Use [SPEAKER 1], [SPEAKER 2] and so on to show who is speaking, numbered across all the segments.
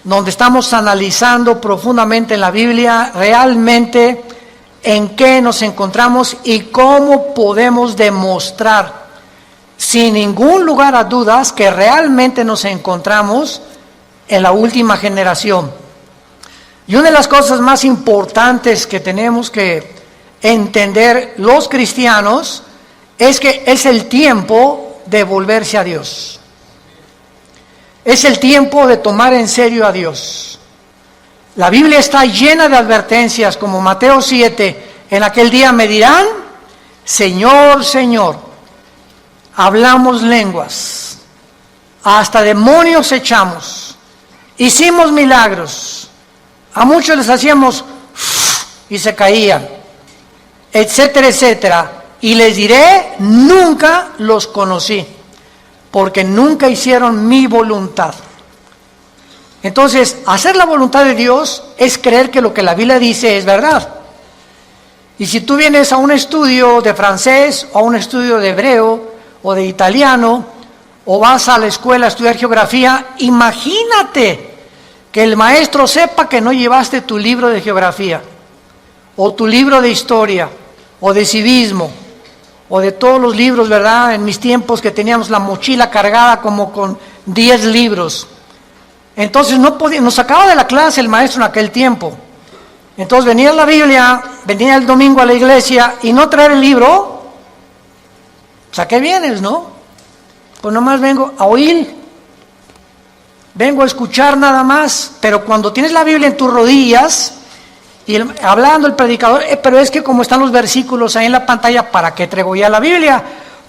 [SPEAKER 1] donde estamos analizando profundamente en la Biblia realmente en qué nos encontramos y cómo podemos demostrar sin ningún lugar a dudas que realmente nos encontramos en la última generación. Y una de las cosas más importantes que tenemos que entender los cristianos es que es el tiempo de volverse a Dios. Es el tiempo de tomar en serio a Dios. La Biblia está llena de advertencias, como Mateo 7, en aquel día me dirán, Señor, Señor, hablamos lenguas, hasta demonios echamos, hicimos milagros, a muchos les hacíamos y se caían, etcétera, etcétera. Y les diré, nunca los conocí, porque nunca hicieron mi voluntad. Entonces, hacer la voluntad de Dios es creer que lo que la Biblia dice es verdad. Y si tú vienes a un estudio de francés, o a un estudio de hebreo, o de italiano, o vas a la escuela a estudiar geografía, imagínate que el maestro sepa que no llevaste tu libro de geografía, o tu libro de historia, o de civismo, o de todos los libros, ¿verdad? En mis tiempos que teníamos la mochila cargada como con 10 libros. Entonces no podía, nos sacaba de la clase el maestro en aquel tiempo. Entonces venía la Biblia, venía el domingo a la iglesia y no traer el libro. Pues ¿a qué vienes, no? Pues nomás vengo a oír, vengo a escuchar nada más. Pero cuando tienes la Biblia en tus rodillas y hablando el predicador, pero es que como están los versículos ahí en la pantalla, ¿para qué traigo ya la Biblia?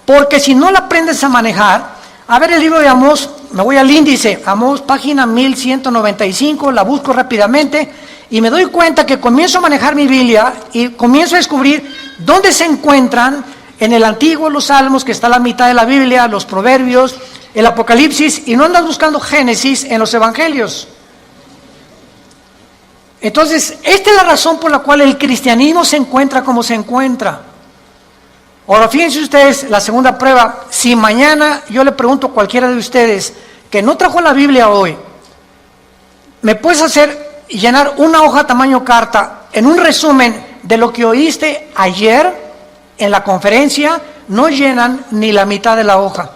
[SPEAKER 1] Porque si no la aprendes a manejar, a ver el libro de Amós, me voy al índice, Amós página 1195, la busco rápidamente y me doy cuenta que comienzo a manejar mi Biblia y comienzo a descubrir dónde se encuentran en el Antiguo los Salmos, que está a la mitad de la Biblia, los Proverbios, el Apocalipsis, y no andas buscando Génesis en los Evangelios. Entonces, esta es la razón por la cual el cristianismo se encuentra como se encuentra. Ahora, fíjense ustedes, la segunda prueba, si mañana yo le pregunto a cualquiera de ustedes que no trajo la Biblia hoy, ¿me puedes hacer llenar una hoja tamaño carta en un resumen de lo que oíste ayer en la conferencia? No llenan ni la mitad de la hoja.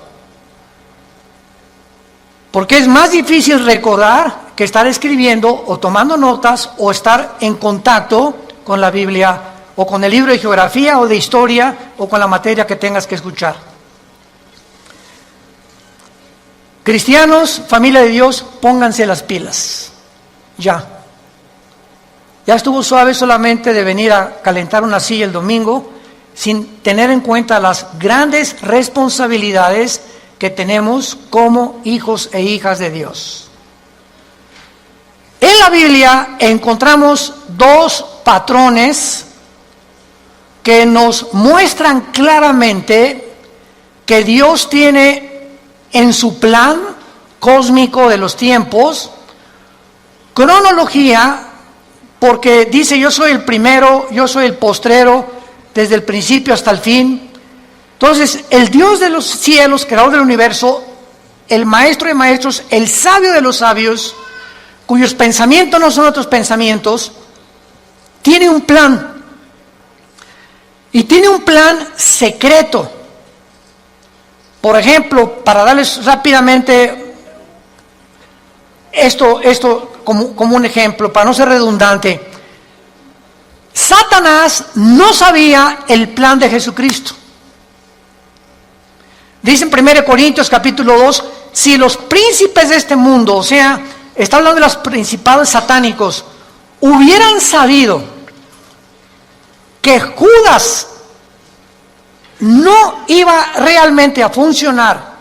[SPEAKER 1] Porque es más difícil recordar que estar escribiendo o tomando notas o estar en contacto con la Biblia o con el libro de geografía o de historia o con la materia que tengas que escuchar. Cristianos, familia de Dios, pónganse las pilas. Ya. Ya estuvo suave solamente de venir a calentar una silla el domingo sin tener en cuenta las grandes responsabilidades que tenemos como hijos e hijas de Dios. En la Biblia encontramos dos patrones que nos muestran claramente que Dios tiene en su plan cósmico de los tiempos cronología, porque dice yo soy el primero, yo soy el postrero, desde el principio hasta el fin. Entonces, el Dios de los cielos, creador del universo, el maestro de maestros, el sabio de los sabios, cuyos pensamientos no son otros pensamientos, tiene un plan. Y tiene un plan secreto. Por ejemplo, para darles rápidamente esto como un ejemplo, para no ser redundante, Satanás no sabía el plan de Jesucristo. Dice en 1 Corintios capítulo 2, si los príncipes de este mundo, o sea, está hablando de los principados satánicos, hubieran sabido que Judas no iba realmente a funcionar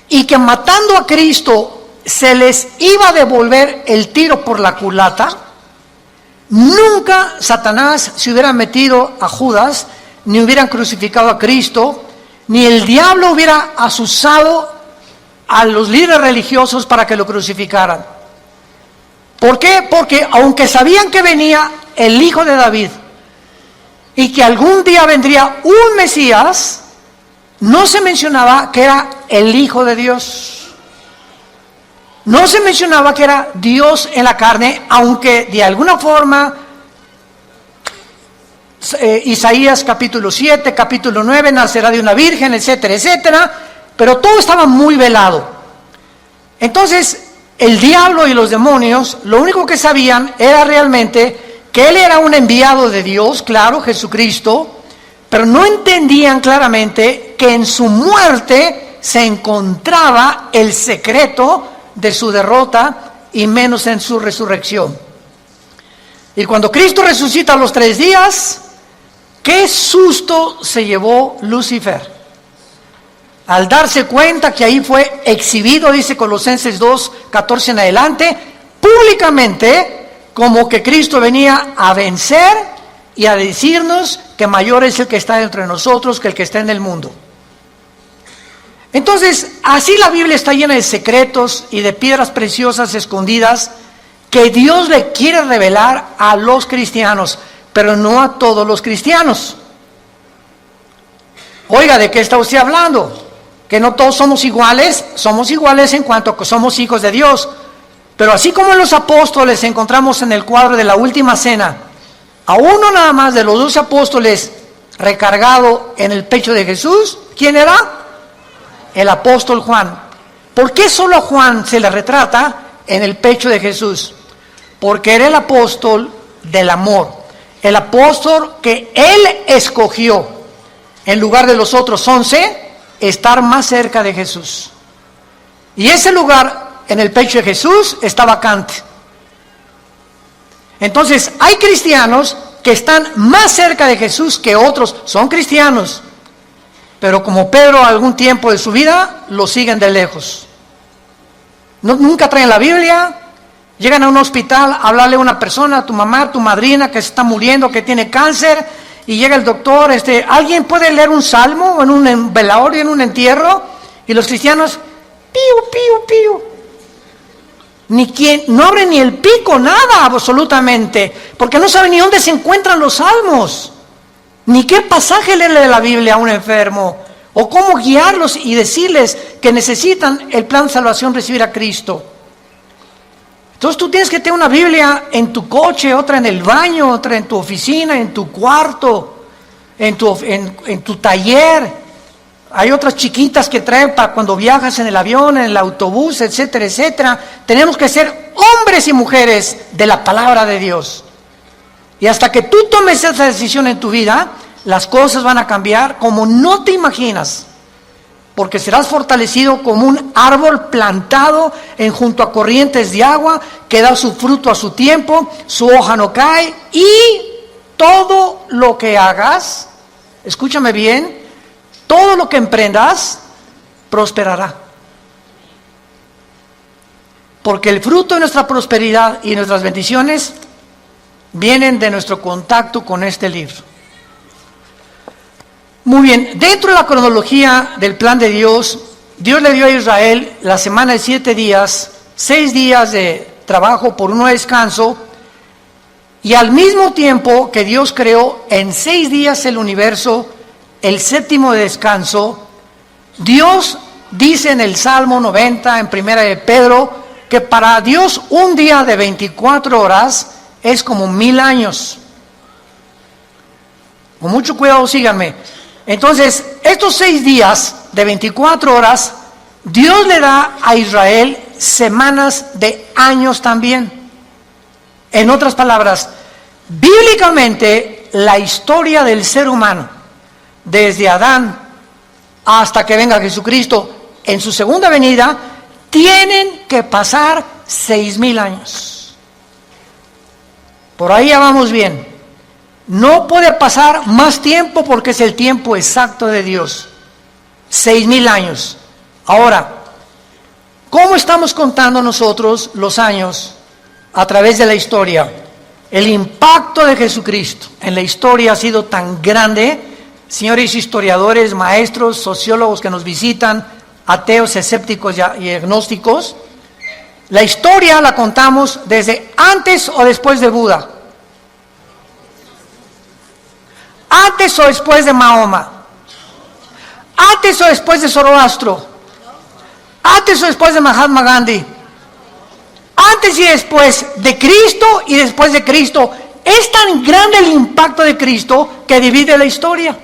[SPEAKER 1] y que matando a Cristo se les iba a devolver el tiro por la culata, nunca Satanás se hubiera metido a Judas, ni hubieran crucificado a Cristo, ni el diablo hubiera asusado a los líderes religiosos para que lo crucificaran. ¿Por qué? Porque aunque sabían que venía el hijo de David y que algún día vendría un Mesías, no se mencionaba que era el Hijo de Dios. no se mencionaba que era Dios en la carne, aunque de alguna forma Isaías capítulo 7, capítulo 9, nacerá de una virgen, etcétera, etcétera, pero todo estaba muy velado. Entonces, el diablo y los demonios, lo único que sabían era realmente que él era un enviado de Dios, claro, Jesucristo, pero no entendían claramente que en su muerte se encontraba el secreto de su derrota y menos en su resurrección. Y cuando Cristo resucita a los 3 días, qué susto se llevó Lucifer al darse cuenta que ahí fue exhibido, dice Colosenses 2, 14 en adelante, públicamente, como que Cristo venía a vencer y a decirnos que mayor es el que está entre nosotros que el que está en el mundo. Entonces, así la Biblia está llena de secretos y de piedras preciosas escondidas que Dios le quiere revelar a los cristianos, pero no a todos los cristianos. Oiga, ¿de qué está usted hablando? Que no todos somos iguales en cuanto a que somos hijos de Dios. Pero así como en los apóstoles encontramos en el cuadro de la última cena, a uno nada más de los 12 apóstoles recargado en el pecho de Jesús, ¿quién era? El apóstol Juan. ¿Por qué solo a Juan se le retrata en el pecho de Jesús? Porque era el apóstol del amor, el apóstol que él escogió, en lugar de los otros 11, estar más cerca de Jesús. Y ese lugar en el pecho de Jesús está vacante. Entonces, hay cristianos que están más cerca de Jesús que otros, son cristianos, pero como Pedro algún tiempo de su vida, lo siguen de lejos. Nunca traen la Biblia, llegan a un hospital a hablarle a una persona, a tu mamá, a tu madrina que se está muriendo, que tiene cáncer, y llega el doctor, ¿alguien puede leer un salmo en un velorio, en un entierro? Y los cristianos, piu, piu, piu. No abren ni el pico, nada absolutamente, porque no saben ni dónde se encuentran los salmos, ni qué pasaje leerle de la Biblia a un enfermo, o cómo guiarlos y decirles que necesitan el plan de salvación, recibir a Cristo. Entonces tú tienes que tener una Biblia en tu coche, otra en el baño, otra en tu oficina, en tu cuarto, en tu taller. Hay otras chiquitas que traen para cuando viajas en el avión, en el autobús, etcétera, etcétera. Tenemos que ser hombres y mujeres de la palabra de Dios. Y hasta que tú tomes esa decisión en tu vida, las cosas van a cambiar como no te imaginas. Porque serás fortalecido como un árbol plantado junto a corrientes de agua, que da su fruto a su tiempo, su hoja no cae, y todo lo que hagas, escúchame bien, todo lo que emprendas, prosperará. Porque el fruto de nuestra prosperidad y nuestras bendiciones vienen de nuestro contacto con este libro. Muy bien, dentro de la cronología del plan de Dios, Dios le dio a Israel la semana de 7 días, 6 días de trabajo por uno de descanso, y al mismo tiempo que Dios creó en 6 días el universo, el 7º de descanso, Dios dice en el Salmo 90, en Primera de Pedro, que para Dios un día de 24 horas es como 1000 años. Con mucho cuidado, síganme. Entonces, estos 6 días de 24 horas, Dios le da a Israel semanas de años también. En otras palabras, bíblicamente, la historia del ser humano, desde Adán hasta que venga Jesucristo en su segunda venida, tienen que pasar 6000 años. Por ahí ya vamos bien. No puede pasar más tiempo porque es el tiempo exacto de Dios. 6000 años. Ahora, ¿cómo estamos contando nosotros los años a través de la historia? El impacto de Jesucristo en la historia ha sido tan grande. Señores historiadores, maestros, sociólogos que nos visitan, ateos, escépticos y agnósticos, la historia la contamos desde antes o después de Buda. Antes o después de Mahoma, antes o después de Zoroastro, antes o después de Mahatma Gandhi, Antes y después de Cristo y después de Cristo. Es tan grande el impacto de Cristo que divide la historia.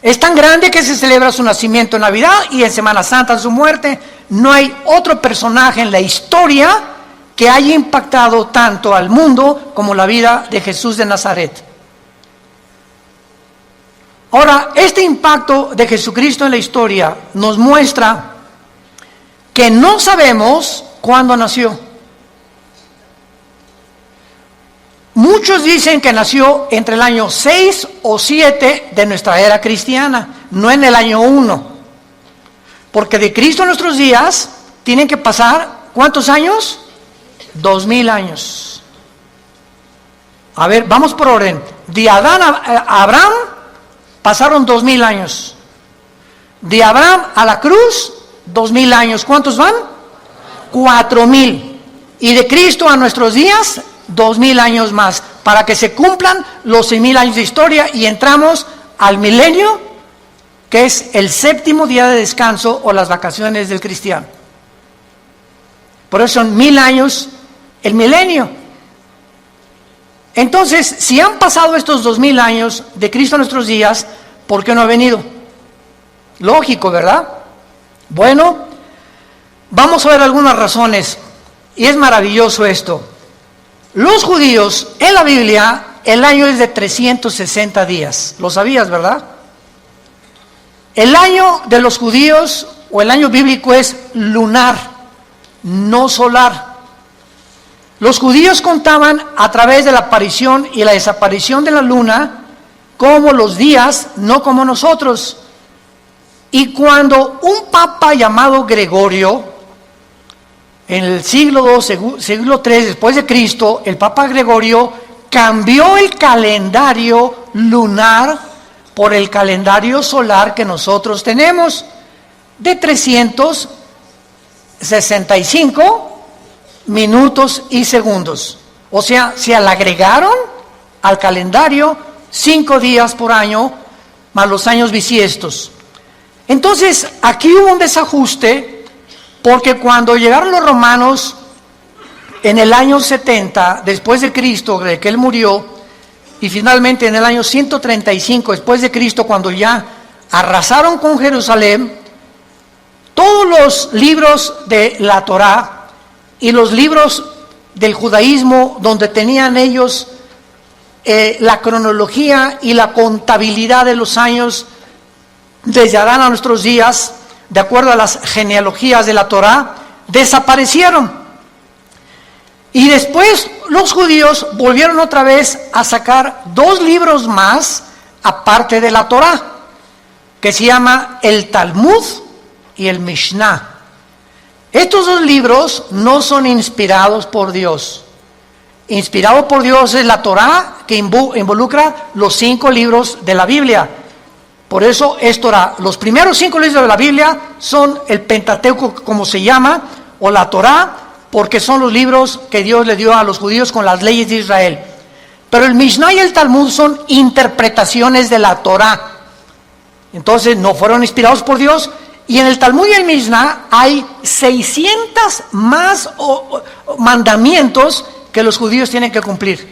[SPEAKER 1] Es tan grande que se celebra su nacimiento en Navidad y en Semana Santa su muerte. No hay otro personaje en la historia que haya impactado tanto al mundo como la vida de Jesús de Nazaret. Ahora, este impacto de Jesucristo en la historia nos muestra que no sabemos cuándo nació. Muchos dicen que nació entre el año 6 o 7 de nuestra era cristiana, no en el año 1. Porque de Cristo en nuestros días tienen que pasar, ¿cuántos años? 2000 años. A ver, vamos por orden. De Adán a Abraham pasaron 2000 años. De Abraham a la cruz, 2000 años. ¿Cuántos van? 4000. Y de Cristo a nuestros días, 2000 años más, para que se cumplan los 6000 años de historia y entramos al milenio, que es el 7º día de descanso o las vacaciones del cristiano. Por eso son 1000 años el milenio. Entonces, si han pasado estos 2000 años de Cristo a nuestros días, ¿por qué no ha venido? Lógico, ¿verdad? Bueno, vamos a ver algunas razones, y es maravilloso esto. Los judíos, en la Biblia, el año es de 360 días. ¿Lo sabías, verdad? El año de los judíos, o el año bíblico, es lunar, no solar. Los judíos contaban a través de la aparición y la desaparición de la luna como los días, no como nosotros. Y cuando un papa llamado Gregorio, en el siglo II, siglo III después de Cristo, el Papa Gregorio cambió el calendario lunar por el calendario solar que nosotros tenemos, de 365 minutos y segundos. O sea, se le agregaron al calendario 5 días por año, más los años bisiestos. Entonces, aquí hubo un desajuste, porque cuando llegaron los romanos en el año 70 después de Cristo, de que él murió, y finalmente en el año 135 después de Cristo, cuando ya arrasaron con Jerusalén, todos los libros de la Torá y los libros del judaísmo, donde tenían ellos la cronología y la contabilidad de los años desde Adán a nuestros días, de acuerdo a las genealogías de la Torá, desaparecieron. Y después los judíos volvieron otra vez a sacar 2 libros más, aparte de la Torá, que se llama el Talmud y el Mishnah. Estos 2 libros no son inspirados por Dios. Inspirado por Dios es la Torá, que involucra los 5 libros de la Biblia. Por eso es Torá. Los primeros 5 libros de la Biblia son el Pentateuco, como se llama, o la Torá, porque son los libros que Dios le dio a los judíos con las leyes de Israel. Pero el Mishnah y el Talmud son interpretaciones de la Torá. Entonces no fueron inspirados por Dios. Y en el Talmud y el Mishnah hay 600 más mandamientos que los judíos tienen que cumplir.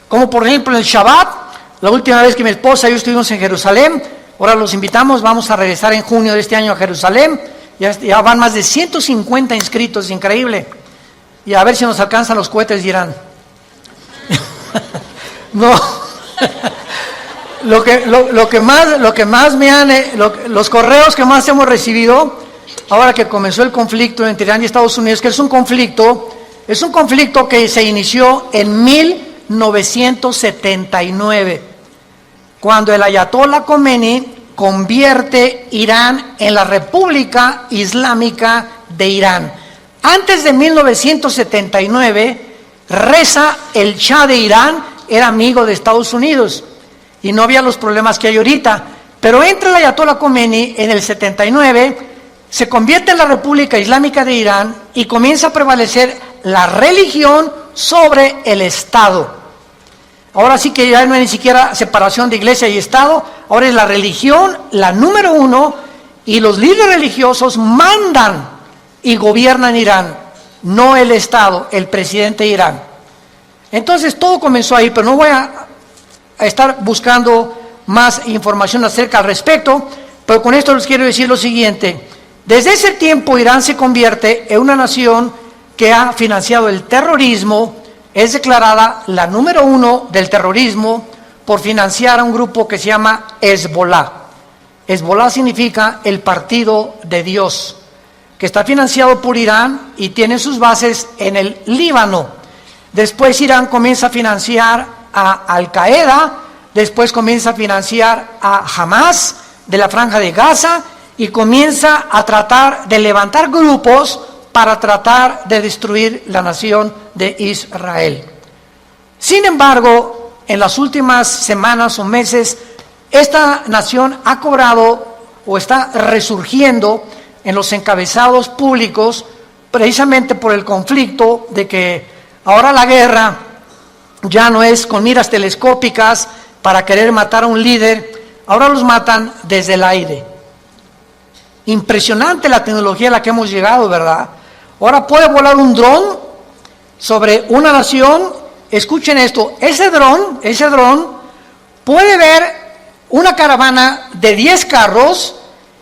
[SPEAKER 1] Como por ejemplo el Shabbat. La última vez que mi esposa y yo estuvimos en Jerusalén, ahora los invitamos, vamos a regresar en junio de este año a Jerusalén, ya van más de 150 inscritos, increíble, y a ver si nos alcanzan los cohetes, dirán. No, lo que más me han, los correos que más hemos recibido, ahora que comenzó el conflicto entre Irán y Estados Unidos, que es un conflicto que se inició en 1979, cuando el Ayatollah Khomeini convierte Irán en la República Islámica de Irán. Antes de 1979, Reza, el Shah de Irán, era amigo de Estados Unidos y no había los problemas que hay ahorita. Pero entra el Ayatollah Khomeini en el 79, se convierte en la República Islámica de Irán y comienza a prevalecer la religión sobre el Estado. Ahora sí que ya no hay ni siquiera separación de iglesia y Estado, ahora es la religión la número 1 y los líderes religiosos mandan y gobiernan Irán, no el Estado, el presidente de Irán. Entonces todo comenzó ahí, pero no voy a estar buscando más información acerca al respecto, pero con esto les quiero decir lo siguiente. Desde ese tiempo Irán se convierte en una nación que ha financiado el terrorismo, es declarada la número 1 del terrorismo por financiar a un grupo que se llama Hezbollah. Hezbollah significa el partido de Dios, que está financiado por Irán y tiene sus bases en el Líbano. Después Irán comienza a financiar a Al-Qaeda, después comienza a financiar a Hamas de la Franja de Gaza y comienza a tratar de levantar grupos para tratar de destruir la nación de Israel. Sin embargo, en las últimas semanas o meses, esta nación ha cobrado o está resurgiendo en los encabezados públicos precisamente por el conflicto de que ahora la guerra ya no es con miras telescópicas para querer matar a un líder, ahora los matan desde el aire. Impresionante la tecnología a la que hemos llegado, ¿verdad? Ahora puede volar un dron sobre una nación. Escuchen esto, ese dron puede ver una caravana de 10 carros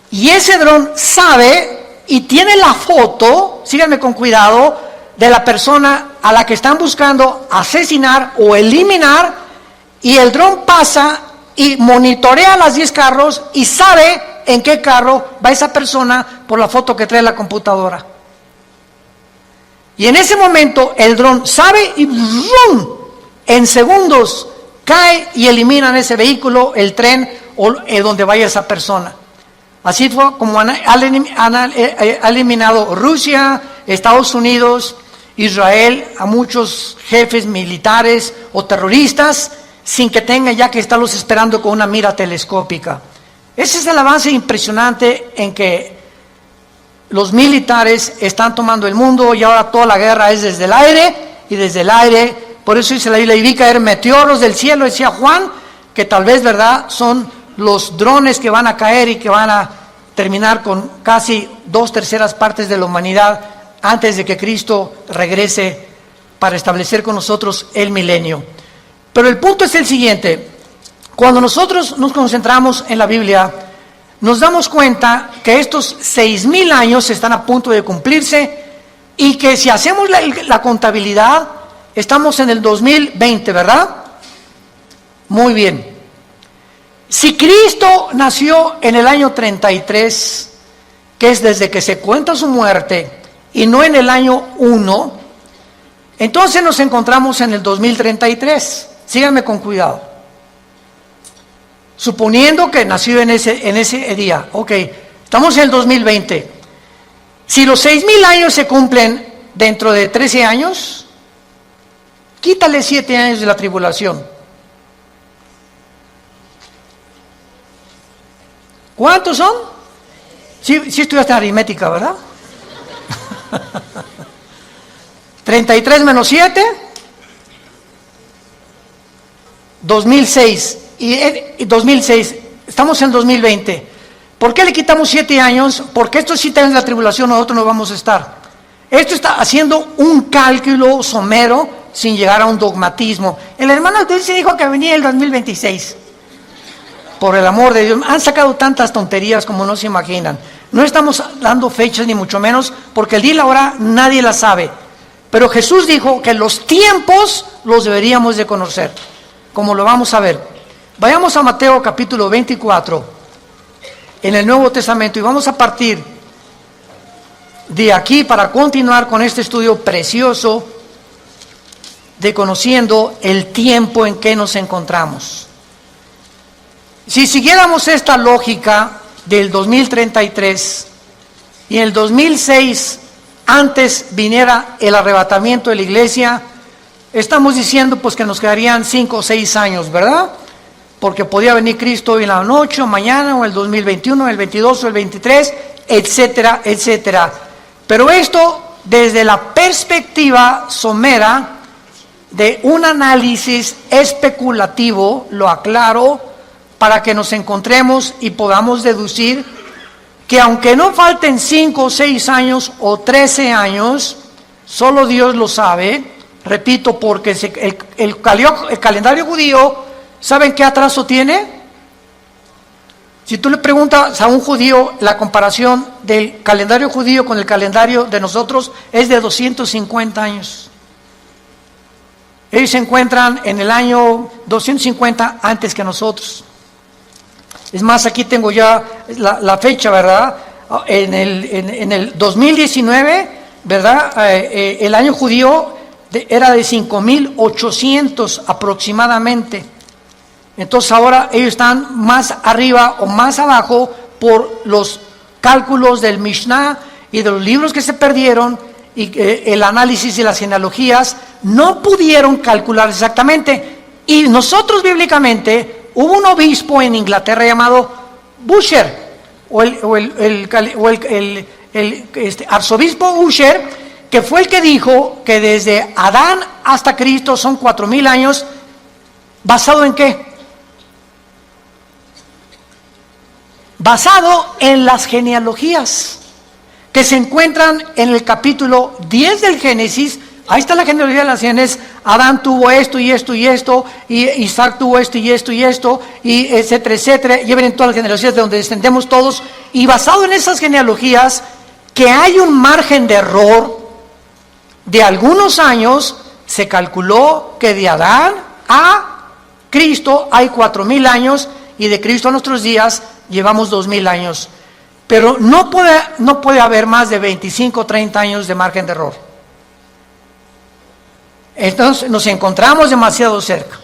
[SPEAKER 1] y ese dron sabe y tiene la foto, síganme con cuidado, de la persona a la que están buscando asesinar o eliminar, y el dron pasa y monitorea las 10 carros y sabe en qué carro va esa persona por la foto que trae la computadora. Y en ese momento el dron sabe y ¡rum!, en segundos cae y eliminan ese vehículo, el tren o donde vaya esa persona. Así fue como ha eliminado Rusia, Estados Unidos, Israel a muchos jefes militares o terroristas sin que tengan ya que estarlos esperando con una mira telescópica. Ese es el avance impresionante en que los militares están tomando el mundo y ahora toda la guerra es desde el aire y desde el aire. Por eso dice la Biblia, y vi caer meteoros del cielo, decía Juan, que tal vez, ¿verdad?, son los drones que van a caer y que van a terminar con casi 2/3 partes de la humanidad antes de que Cristo regrese para establecer con nosotros el milenio. Pero el punto es el siguiente: cuando nosotros nos concentramos en la Biblia, nos damos cuenta que estos 6,000 años están a punto de cumplirse y que si hacemos la contabilidad, estamos en el 2020, ¿verdad? Muy bien. Si Cristo nació en el año 33, que es desde que se cuenta su muerte, y no en el año 1, entonces nos encontramos en el 2033. Síganme con cuidado. Suponiendo que nació en ese día, ok, estamos en el 2020. Si los 6,000 años se cumplen dentro de 13 años, quítale 7 años de la tribulación. ¿Cuántos son? Sí estudiaste aritmética, ¿verdad? 33 menos 7, 2006. Y 2006, estamos en 2020. ¿Por qué le quitamos 7 años? Porque estos 7 años de la tribulación nosotros no vamos a estar. Esto está haciendo un cálculo somero sin llegar a un dogmatismo. El hermano entonces dijo que venía el 2026. Por el amor de Dios, han sacado tantas tonterías como no se imaginan. No estamos dando fechas ni mucho menos, porque el día y la hora nadie la sabe. Pero Jesús dijo que los tiempos los deberíamos de conocer, como lo vamos a ver. Vayamos a Mateo capítulo 24, en el Nuevo Testamento, y vamos a partir de aquí para continuar con este estudio precioso de conociendo el tiempo en que nos encontramos. Si siguiéramos esta lógica del 2033 y en el 2006 antes viniera el arrebatamiento de la iglesia, estamos diciendo pues que nos quedarían 5 o 6 años, ¿verdad? Porque podía venir Cristo hoy en la noche o mañana o el 2021, el 22 o el 23, etcétera, etcétera. Pero esto desde la perspectiva somera de un análisis especulativo, lo aclaro, para que nos encontremos y podamos deducir que aunque no falten 5 o 6 años o 13 años, solo Dios lo sabe, repito, porque el calendario judío, ¿saben qué atraso tiene? Si tú le preguntas a un judío, la comparación del calendario judío con el calendario de nosotros es de 250 años. Ellos se encuentran en el año 250 antes que nosotros. Es más, aquí tengo ya la fecha, ¿verdad? En el 2019, ¿verdad? El año judío era de 5.800 aproximadamente. Entonces ahora ellos están más arriba o más abajo por los cálculos del Mishnah y de los libros que se perdieron y el análisis de las genealogías no pudieron calcular exactamente. Y nosotros bíblicamente, hubo un obispo en Inglaterra llamado Busher, arzobispo Busher, que fue el que dijo que desde Adán hasta Cristo son 4.000 años. ¿Basado en qué? Basado en las genealogías que se encuentran en el capítulo 10 del Génesis. Ahí está la genealogía de las naciones. Adán tuvo esto y esto y esto, y Isaac tuvo esto y esto y esto, y etcétera, etcétera. Y ven todas las genealogías de donde descendemos todos. Y basado en esas genealogías, que hay un margen de error de algunos años, se calculó que de Adán a Cristo hay 4.000 años, y de Cristo a nuestros días llevamos 2.000 años. Pero no puede haber más de 25 o 30 años de margen de error. Entonces nos encontramos demasiado cerca,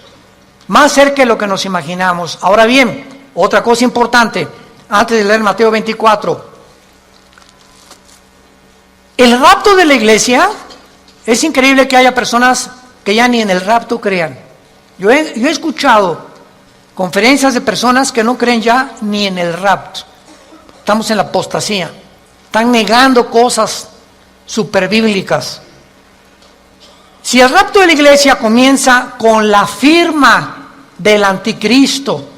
[SPEAKER 1] más cerca de lo que nos imaginamos. Ahora bien, otra cosa importante, antes de leer Mateo 24. El rapto de la iglesia, es increíble que haya personas que ya ni en el rapto crean. Yo he escuchado conferencias de personas que no creen ya ni en el rapto. Estamos en la apostasía. Están negando cosas superbíblicas. Si el rapto de la iglesia comienza con la firma del anticristo,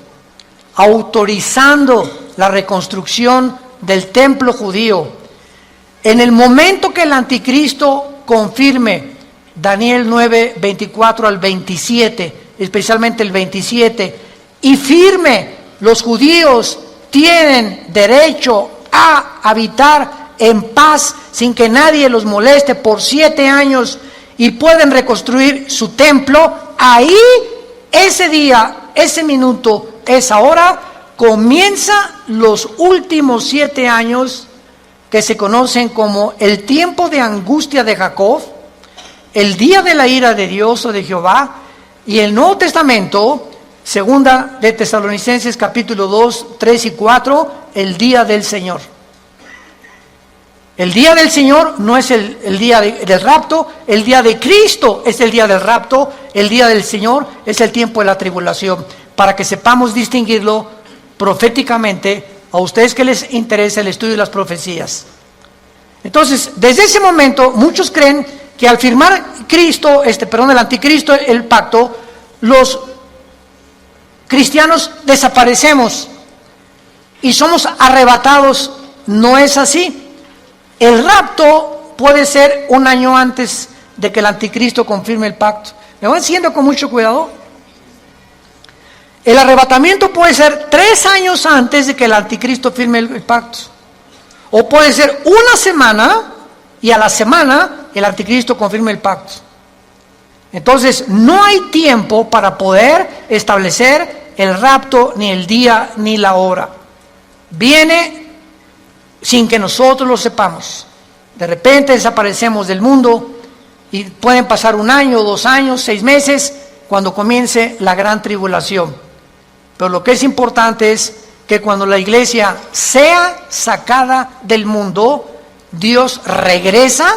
[SPEAKER 1] autorizando la reconstrucción del templo judío, en el momento que el anticristo confirme Daniel 9, 24 al 27, especialmente el 27, y firme, los judíos tienen derecho a habitar en paz sin que nadie los moleste por 7 años y pueden reconstruir su templo, ahí, ese día, ese minuto, esa hora, comienza los últimos 7 años que se conocen como el tiempo de angustia de Jacob, el día de la ira de Dios o de Jehová, y el Nuevo Testamento, segunda de Tesalonicenses capítulo 2, 3 y 4, el día del Señor. El día del Señor no es el día del rapto, el día de Cristo es el día del rapto, el día del Señor es el tiempo de la tribulación, para que sepamos distinguirlo proféticamente a ustedes que les interesa el estudio de las profecías. Entonces, desde ese momento, muchos creen que al firmar el anticristo, el pacto, los cristianos desaparecemos y somos arrebatados. No es así. El rapto puede ser 1 año antes de que el anticristo confirme el pacto. ¿Me van siguiendo con mucho cuidado? El arrebatamiento puede ser 3 años antes de que el anticristo firme el pacto. O puede ser 1 semana y a la semana el anticristo confirme el pacto. Entonces no hay tiempo para poder establecer el rapto, ni el día ni la hora. Viene sin que nosotros lo sepamos. De repente desaparecemos del mundo y pueden pasar 1 año, 2 años, 6 meses cuando comience la gran tribulación. Pero lo que es importante es que cuando la iglesia sea sacada del mundo, Dios regresa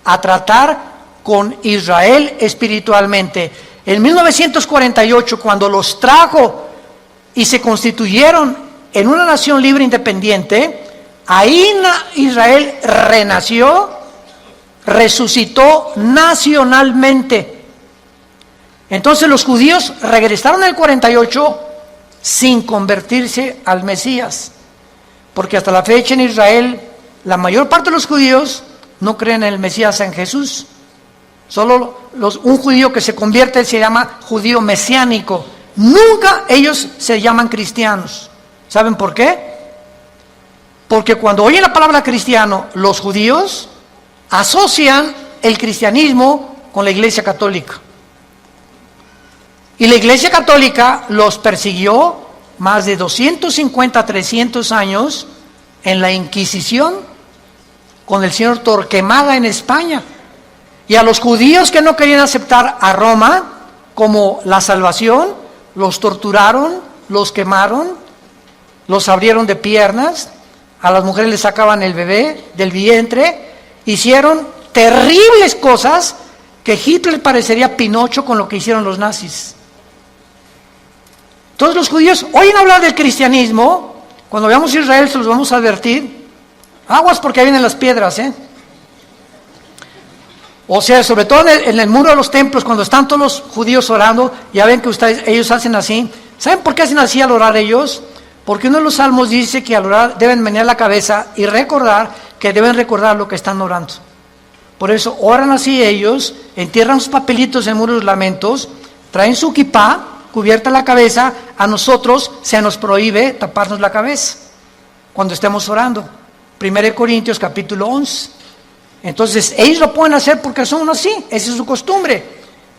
[SPEAKER 1] a tratar con Israel espiritualmente. En 1948, cuando los trajo y se constituyeron en una nación libre e independiente, ahí Israel renació, resucitó nacionalmente. Entonces los judíos regresaron en el 48 sin convertirse al Mesías, porque hasta la fecha en Israel, la mayor parte de los judíos no creen en el Mesías, en Jesús. Solo un judío que se convierte se llama judío mesiánico. Nunca ellos se llaman cristianos. ¿Saben por qué? Porque cuando oyen la palabra cristiano, los judíos asocian el cristianismo con la Iglesia Católica. Y la Iglesia Católica los persiguió más de 250, 300 años en la Inquisición con el señor Torquemada en España. Y a los judíos que no querían aceptar a Roma como la salvación, los torturaron, los quemaron, los abrieron de piernas, a las mujeres les sacaban el bebé del vientre, hicieron terribles cosas que Hitler parecería Pinocho con lo que hicieron los nazis. Todos los judíos oyen hablar del cristianismo. Cuando veamos a Israel se los vamos a advertir. Aguas porque ahí vienen las piedras, O sea, sobre todo en el muro de los templos, cuando están todos los judíos orando, ya ven que ellos hacen así. ¿Saben por qué hacen así al orar ellos? Porque uno de los salmos dice que al orar deben menear la cabeza y recordar que deben recordar lo que están orando. Por eso oran así ellos, entierran sus papelitos en el muro de los lamentos, traen su kipá, cubierta la cabeza. A nosotros se nos prohíbe taparnos la cabeza cuando estemos orando. 1 Corintios capítulo 11. Entonces, ellos lo pueden hacer porque son así, esa es su costumbre.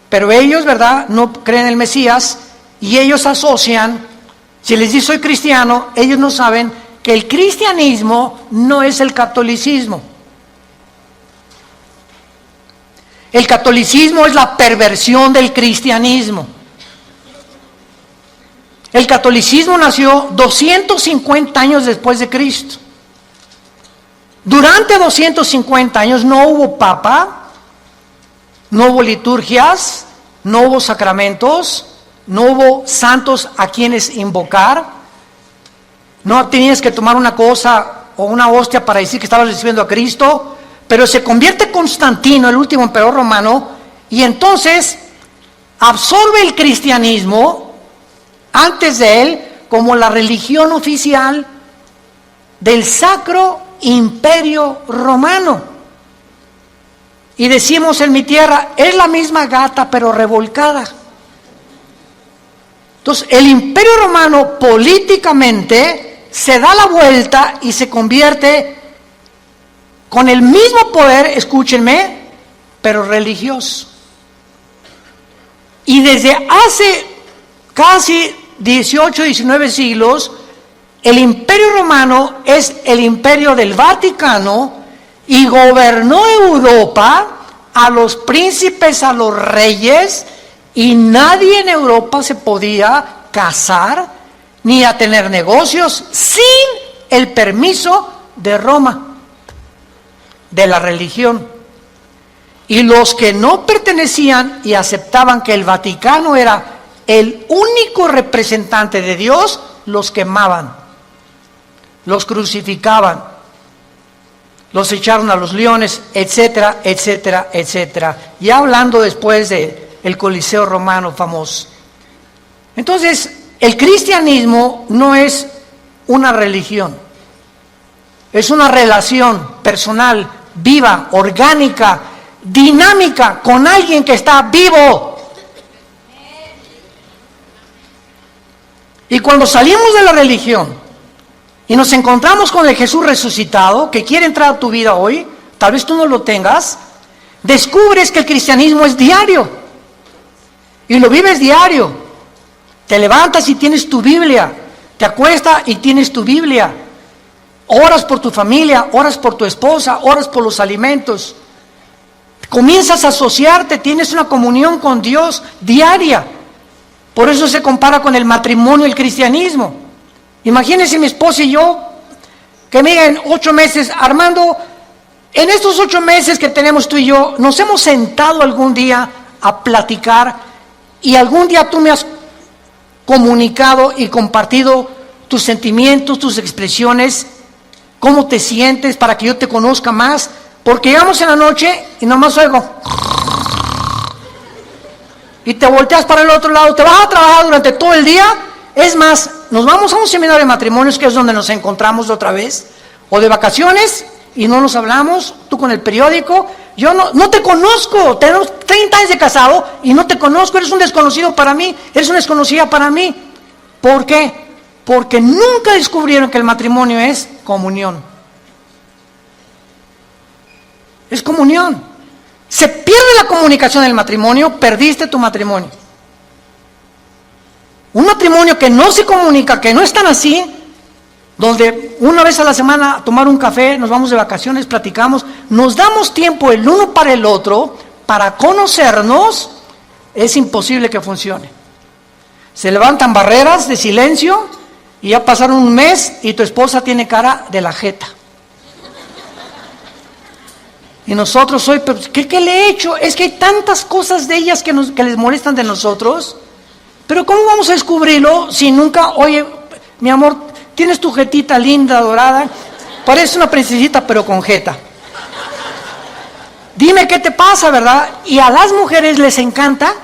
[SPEAKER 1] Pero ellos, ¿verdad?, no creen en el Mesías y ellos asocian, si les dice soy cristiano, ellos no saben que el cristianismo no es el catolicismo. El catolicismo es la perversión del cristianismo. El catolicismo nació 250 años después de Cristo. Durante 250 años no hubo papa, no hubo liturgias, no hubo sacramentos, no hubo santos a quienes invocar, no tenías que tomar una cosa o una hostia para decir que estabas recibiendo a Cristo, pero se convierte Constantino, el último emperador romano, y entonces absorbe el cristianismo antes de él como la religión oficial del Sacro Imperio Romano. Y decimos en mi tierra, es la misma gata pero revolcada. Entonces el Imperio Romano políticamente se da la vuelta y se convierte con el mismo poder, escúchenme, pero religioso. Y desde hace casi 18, 19 siglos, el Imperio Romano es el imperio del Vaticano y gobernó Europa, a los príncipes, a los reyes, y nadie en Europa se podía casar ni a tener negocios sin el permiso de Roma, de la religión. Y los que no pertenecían y aceptaban que el Vaticano era el único representante de Dios, los quemaban, los crucificaban, los echaron a los leones, etcétera, etcétera, etcétera. Ya hablando después del Coliseo romano famoso. Entonces, el cristianismo no es una religión, es una relación personal, viva, orgánica, dinámica, con alguien que está vivo. Y cuando salimos de la religión y nos encontramos con el Jesús resucitado, que quiere entrar a tu vida hoy, tal vez tú no lo tengas, descubres que el cristianismo es diario. Y lo vives diario. Te levantas y tienes tu Biblia. Te acuestas y tienes tu Biblia. Oras por tu familia, oras por tu esposa, oras por los alimentos. Comienzas a asociarte, tienes una comunión con Dios diaria. Por eso se compara con el matrimonio y el cristianismo. Imagínense mi esposa y yo, que me digan 8 meses, Armando, en estos 8 meses que tenemos tú y yo, nos hemos sentado algún día a platicar y algún día tú me has comunicado y compartido tus sentimientos, tus expresiones, cómo te sientes para que yo te conozca más, porque llegamos en la noche y nomás oigo y te volteas para el otro lado, te vas a trabajar durante todo el día. Es más, nos vamos a un seminario de matrimonios, que es donde nos encontramos otra vez, o de vacaciones, y no nos hablamos, tú con el periódico, yo no te conozco, tenemos 30 años de casado, y no te conozco, eres un desconocido para mí, eres una desconocida para mí. ¿Por qué? Porque nunca descubrieron que el matrimonio es comunión. Es comunión. Se pierde la comunicación del matrimonio, perdiste tu matrimonio. Un matrimonio que no se comunica, que no es tan así, donde una vez a la semana a tomar un café, nos vamos de vacaciones, platicamos, nos damos tiempo el uno para el otro, para conocernos, es imposible que funcione. Se levantan barreras de silencio y ya pasaron un mes y tu esposa tiene cara de la jeta. Y nosotros hoy, ¿qué le he hecho? Es que hay tantas cosas de ellas que les molestan de nosotros. Pero ¿cómo vamos a descubrirlo si nunca, oye, mi amor, tienes tu jetita linda, dorada, parece una princesita pero con jeta? Dime qué te pasa, ¿verdad? Y a las mujeres les encanta.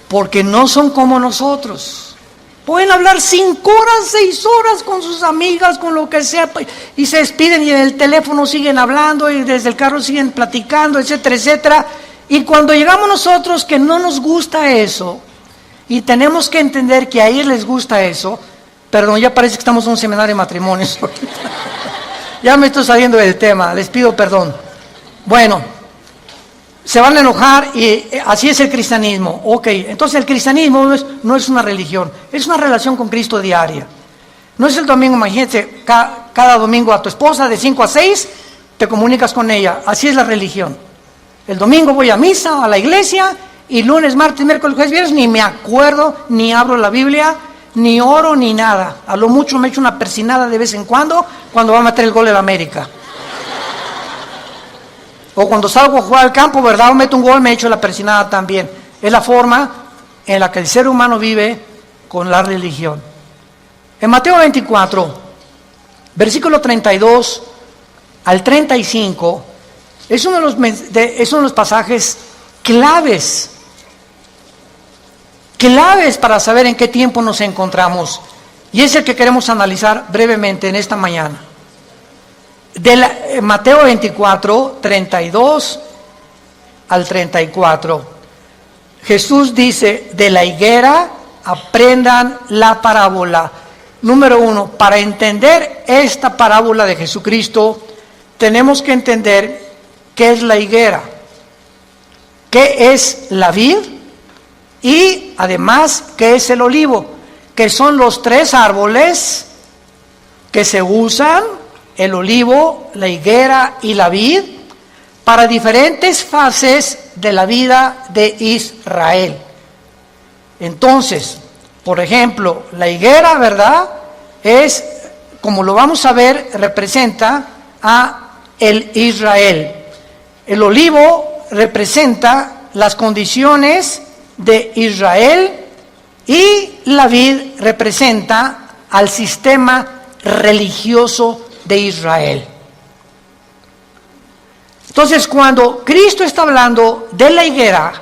[SPEAKER 1] Porque no son como nosotros. Pueden hablar 5 horas, 6 horas con sus amigas, con lo que sea, y se despiden y en el teléfono siguen hablando y desde el carro siguen platicando, etcétera, etcétera. Y cuando llegamos nosotros que no nos gusta eso, y tenemos que entender que a ellos les gusta eso, perdón, ya parece que estamos en un seminario de matrimonios. Ya me estoy saliendo del tema, les pido perdón. Bueno. Se van a enojar y así es el cristianismo. Ok, entonces el cristianismo no es una religión, es una relación con Cristo diaria. No es el domingo, imagínate, cada domingo a tu esposa de 5 a 6 te comunicas con ella. Así es la religión. El domingo voy a misa, a la iglesia, y lunes, martes, miércoles, jueves, viernes ni me acuerdo, ni abro la Biblia, ni oro, ni nada. A lo mucho me echo una persinada de vez en cuando va a meter el gol de la América. O cuando salgo a jugar al campo, ¿verdad? O meto un gol, me echo la persinada también. Es la forma en la que el ser humano vive con la religión. En Mateo 24, versículo 32 al 35, es uno de los pasajes claves para saber en qué tiempo nos encontramos. Y es el que queremos analizar brevemente en esta mañana. Mateo 24, 32 al 34. Jesús dice, de la higuera aprendan la parábola. Número 1, para entender esta parábola de Jesucristo, tenemos que entender qué es la higuera, qué es la vid y además qué es el olivo, que son los 3 árboles que se usan, el olivo, la higuera y la vid, para diferentes fases de la vida de Israel. Entonces, por ejemplo, la higuera, ¿verdad? Es, como lo vamos a ver, representa a el Israel. El olivo representa las condiciones de Israel y la vid representa al sistema religioso de Israel. Entonces, cuando Cristo está hablando de la higuera,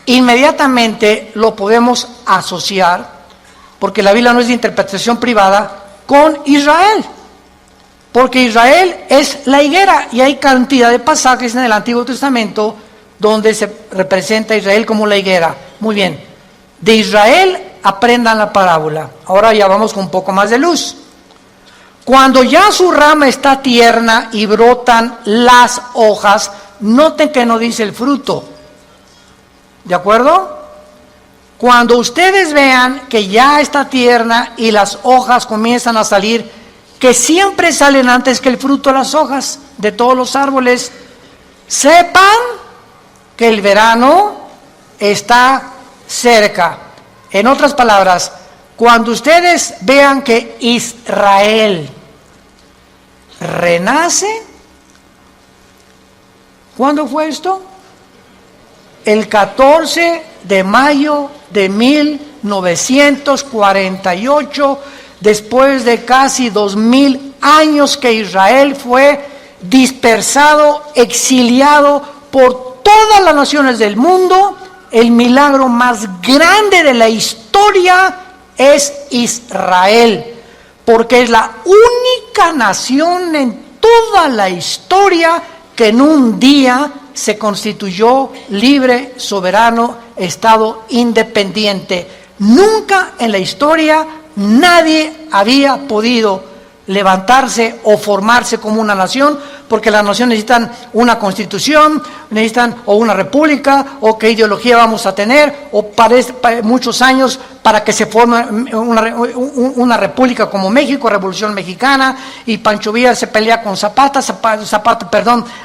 [SPEAKER 1] inmediatamente lo podemos asociar, porque la Biblia no es de interpretación privada, con Israel. Porque Israel es la higuera y hay cantidad de pasajes en el Antiguo Testamento donde se representa a Israel como la higuera. Muy bien, de Israel aprendan la parábola. Ahora ya vamos con un poco más de luz. Cuando ya su rama está tierna y brotan las hojas, noten que no dice el fruto. ¿De acuerdo? Cuando ustedes vean que ya está tierna y las hojas comienzan a salir, que siempre salen antes que el fruto las hojas de todos los árboles, sepan que el verano está cerca. En otras palabras, cuando ustedes vean que Israel renace, ¿cuándo fue esto? El 14 de mayo de 1948, después de casi 2000 años que Israel fue dispersado, exiliado por todas las naciones del mundo, el milagro más grande de la historia es Israel, porque es la única nación en toda la historia que en un día se constituyó libre, soberano, Estado independiente. Nunca en la historia nadie había podido levantarse o formarse como una nación, porque las naciones necesitan una constitución, necesitan o una república, o qué ideología vamos a tener, o para muchos años para que se forme una república como México, Revolución Mexicana, y Pancho Villa se pelea con Zapata,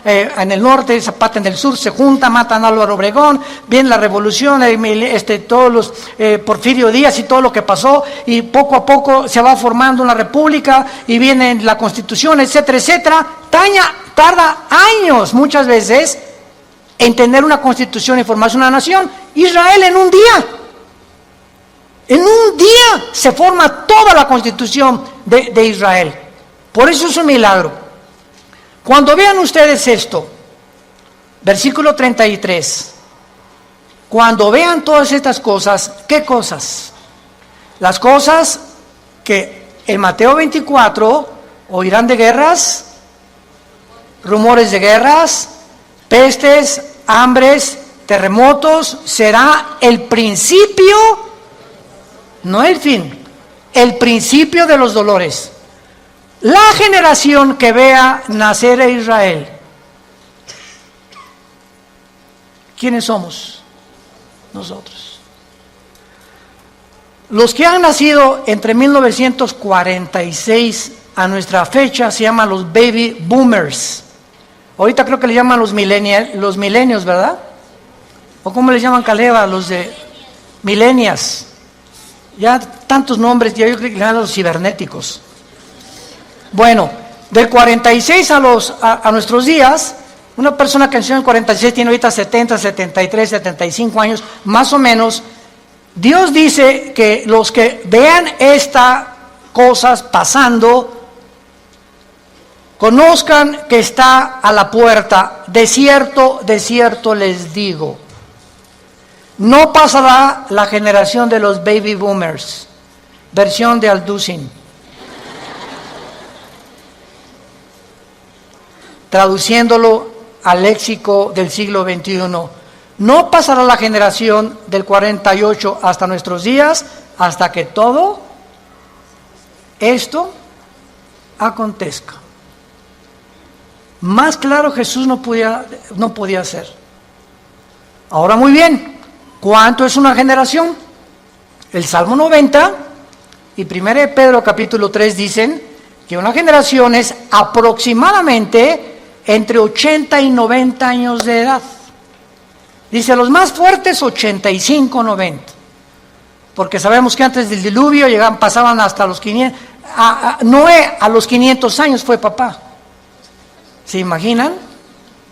[SPEAKER 1] en el norte, Zapata en el sur, se junta, matan a Álvaro Obregón, viene la revolución, todos los Porfirio Díaz y todo lo que pasó, y poco a poco se va formando una república, y viene la constitución, etcétera, etcétera. Tarda años muchas veces en tener una constitución y formarse una nación. Israel en un día se forma toda la constitución de Israel. Por eso es un milagro. Cuando vean ustedes esto, versículo 33, cuando vean todas estas cosas, ¿qué cosas? Las cosas que en Mateo 24 oirán de guerras, rumores de guerras, pestes, hambres, terremotos. Será el principio, no el fin, el principio de los dolores. La generación que vea nacer a Israel, ¿quiénes somos? Nosotros. Los que han nacido entre 1946 a nuestra fecha se llaman los baby boomers. Ahorita creo que le llaman los millennials, ¿verdad? ¿O cómo les llaman, Caleva? Los de millennials. Ya tantos nombres, ya yo creo que le llaman los cibernéticos. Bueno, del 46 a nuestros días, una persona que nació en el 46 tiene ahorita 70, 73, 75 años, más o menos. Dios dice que los que vean estas cosas pasando, conozcan que está a la puerta. De cierto les digo, no pasará la generación de los baby boomers. Versión de Alducin. Traduciéndolo al léxico del siglo XXI. No pasará la generación del 48 hasta nuestros días, hasta que todo esto acontezca. Más claro Jesús no podía ser. Ahora muy bien, ¿cuánto es una generación? El Salmo 90 y 1 de Pedro capítulo 3 dicen que una generación es aproximadamente entre 80 y 90 años de edad. Dice, los más fuertes 85, 90. Porque sabemos que antes del diluvio pasaban hasta los 500. Noé a los 500 años fue papá. ¿Se imaginan?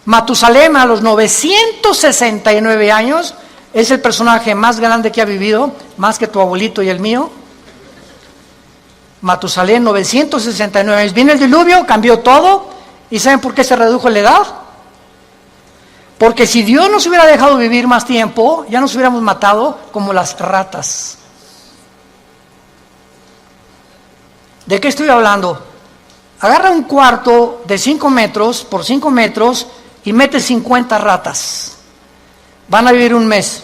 [SPEAKER 1] Matusalem a los 969 años es el personaje más grande que ha vivido, más que tu abuelito y el mío. Matusalem, 969 años. Viene el diluvio, cambió todo. ¿Y saben por qué se redujo la edad? Porque si Dios nos hubiera dejado vivir más tiempo, ya nos hubiéramos matado como las ratas. ¿De qué estoy hablando? Agarra un cuarto de 5 metros por 5 metros y mete 50 ratas. Van a vivir un mes.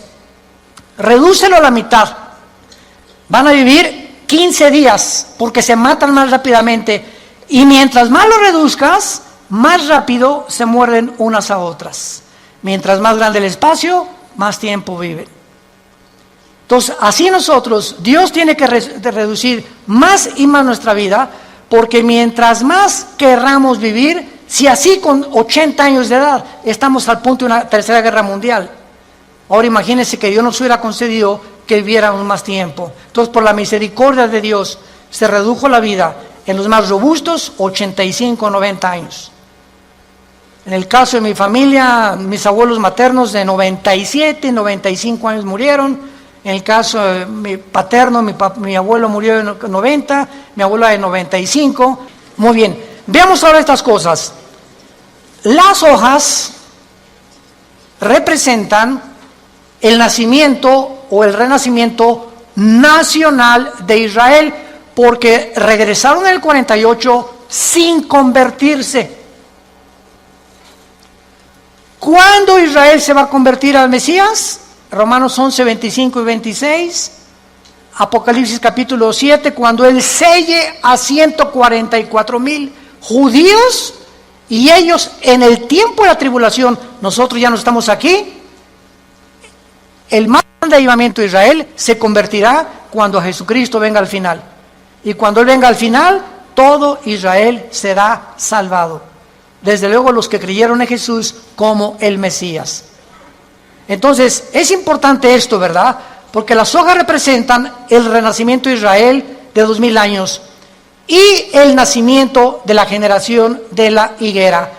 [SPEAKER 1] Redúcelo a la mitad. Van a vivir 15 días porque se matan más rápidamente. Y mientras más lo reduzcas, más rápido se muerden unas a otras. Mientras más grande el espacio, más tiempo viven. Entonces, así nosotros, Dios tiene que reducir más y más nuestra vida, porque mientras más querramos vivir, si así con 80 años de edad estamos al punto de una tercera guerra mundial, ahora imagínense que Dios nos hubiera concedido que viviéramos más tiempo. Entonces, por la misericordia de Dios, se redujo la vida en los más robustos, 85, 90 años. En el caso de mi familia, mis abuelos maternos de 97, 95 años murieron. En el caso de mi paterno, mi abuelo murió de 90, mi abuela de 95. Muy bien, veamos ahora estas cosas. Las hojas representan el nacimiento o el renacimiento nacional de Israel, porque regresaron en el 48 sin convertirse. ¿Cuándo Israel se va a convertir al Mesías? Romanos 11, 25 y 26. Apocalipsis capítulo 7, cuando Él selle a 144,000 judíos, y ellos en el tiempo de la tribulación, nosotros ya no estamos aquí, el más grande avivamiento de Israel se convertirá cuando Jesucristo venga al final. Y cuando Él venga al final, todo Israel será salvado. Desde luego los que creyeron en Jesús como el Mesías. Entonces, es importante esto, ¿verdad? Porque las hojas representan el renacimiento de Israel de 2000 años y el nacimiento de la generación de la higuera.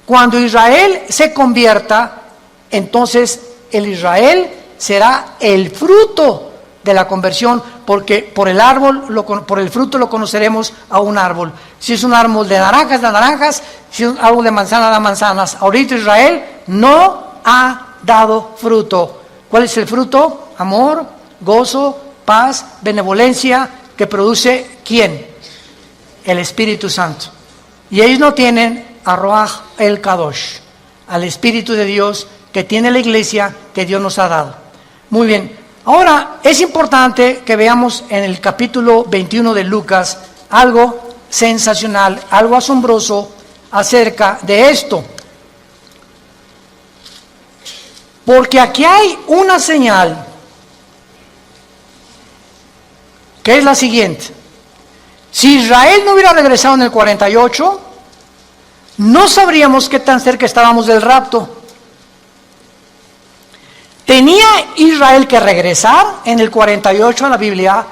[SPEAKER 1] Cuando Israel se convierta, entonces el Israel será el fruto de la conversión, porque por el fruto lo conoceremos a un árbol. Si es un árbol de naranjas, da naranjas; si es un árbol de manzanas, da manzanas. Ahorita Israel no ha dado fruto. ¿Cuál es el fruto? Amor, gozo, paz, benevolencia, que produce ¿quién? El Espíritu Santo. Y ellos no tienen a Ruach el Kadosh, al Espíritu de Dios que tiene la iglesia que Dios nos ha dado. Muy bien, ahora es importante que veamos en el capítulo 21 de Lucas algo sensacional, algo asombroso acerca de esto. Porque aquí hay una señal que es la siguiente. Si Israel no hubiera regresado en el 48, no sabríamos qué tan cerca estábamos del rapto. Tenía Israel que regresar en el 48 a la Biblia,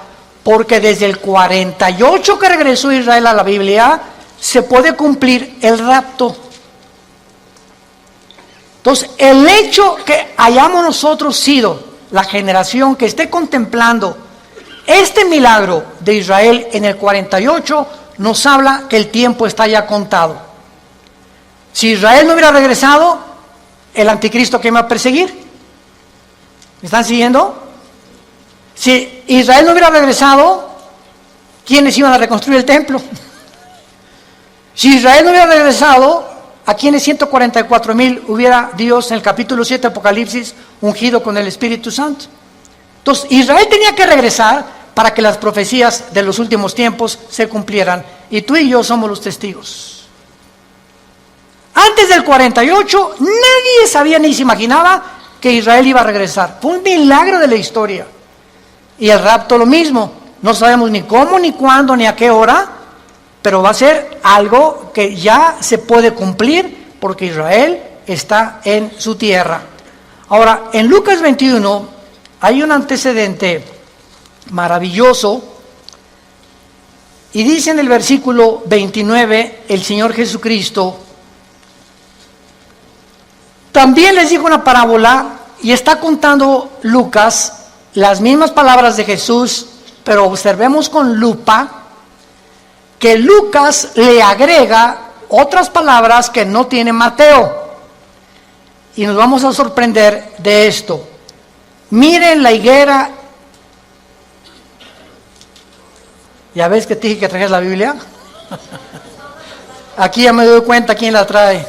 [SPEAKER 1] porque desde el 48 que regresó Israel a la Biblia, se puede cumplir el rapto. Entonces, el hecho que hayamos nosotros sido la generación que esté contemplando este milagro de Israel en el 48, nos habla que el tiempo está ya contado. Si Israel no hubiera regresado, el anticristo que me va a perseguir. ¿Me están siguiendo? Si Israel no hubiera regresado, ¿quiénes iban a reconstruir el templo? Si Israel no hubiera regresado, ¿a quiénes 144,000 hubiera Dios en el capítulo 7 de Apocalipsis ungido con el Espíritu Santo? Entonces, Israel tenía que regresar para que las profecías de los últimos tiempos se cumplieran. Y tú y yo somos los testigos. Antes del 48, nadie sabía ni se imaginaba que Israel iba a regresar. Fue un milagro de la historia. Y el rapto lo mismo. No sabemos ni cómo, ni cuándo, ni a qué hora, pero va a ser algo que ya se puede cumplir porque Israel está en su tierra. Ahora, en Lucas 21 hay un antecedente maravilloso y dice en el versículo 29 el Señor Jesucristo: también les dijo una parábola, y está contando Lucas las mismas palabras de Jesús, pero observemos con lupa que Lucas le agrega otras palabras que no tiene Mateo. Y nos vamos a sorprender de esto. Miren la higuera. ¿Ya ves que te dije que trajeras la Biblia? Aquí ya me doy cuenta quién la trae.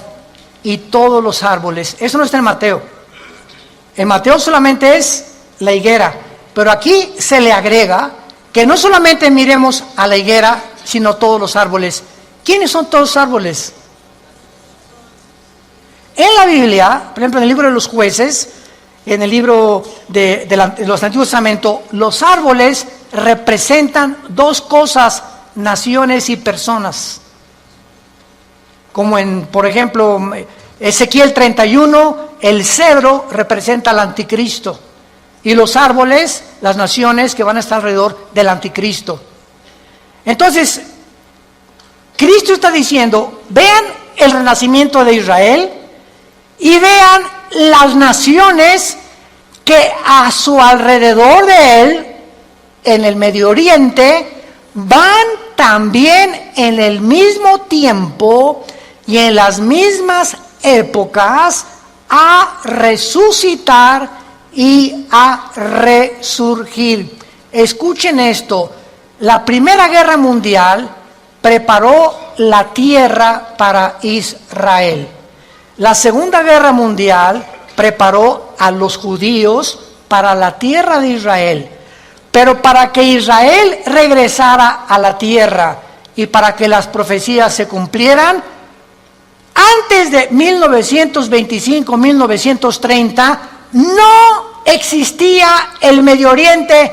[SPEAKER 1] Y todos los árboles. Eso no está en Mateo. En Mateo solamente es la higuera. Pero aquí se le agrega que no solamente miremos a la higuera, sino todos los árboles. ¿Quiénes son todos los árboles? En la Biblia, por ejemplo, en el libro de los Jueces, en el libro de los Antiguos Testamentos, los árboles representan dos cosas: naciones y personas. Como en, por ejemplo, Ezequiel 31, el cedro representa al anticristo. Y los árboles, las naciones que van a estar alrededor del anticristo. Entonces, Cristo está diciendo: vean el renacimiento de Israel y vean las naciones que a su alrededor de él, en el Medio Oriente, van también en el mismo tiempo y en las mismas épocas a resucitar y a resurgir. Escuchen esto, la Primera Guerra Mundial preparó la tierra para Israel. La Segunda Guerra Mundial preparó a los judíos para la tierra de Israel. Pero para que Israel regresara a la tierra y para que las profecías se cumplieran, antes de 1925-1930 no existía el Medio Oriente.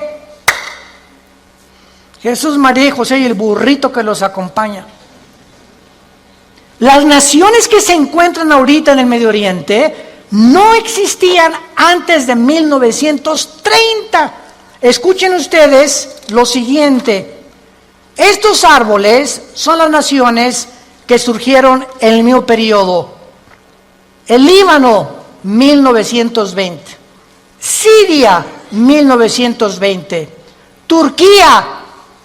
[SPEAKER 1] Jesús, María y José y el burrito que los acompaña. Las naciones que se encuentran ahorita en el Medio Oriente no existían antes de 1930. Escuchen ustedes lo siguiente. Estos árboles son las naciones que surgieron en el mismo periodo. El Líbano, 1920. Siria, 1920. Turquía,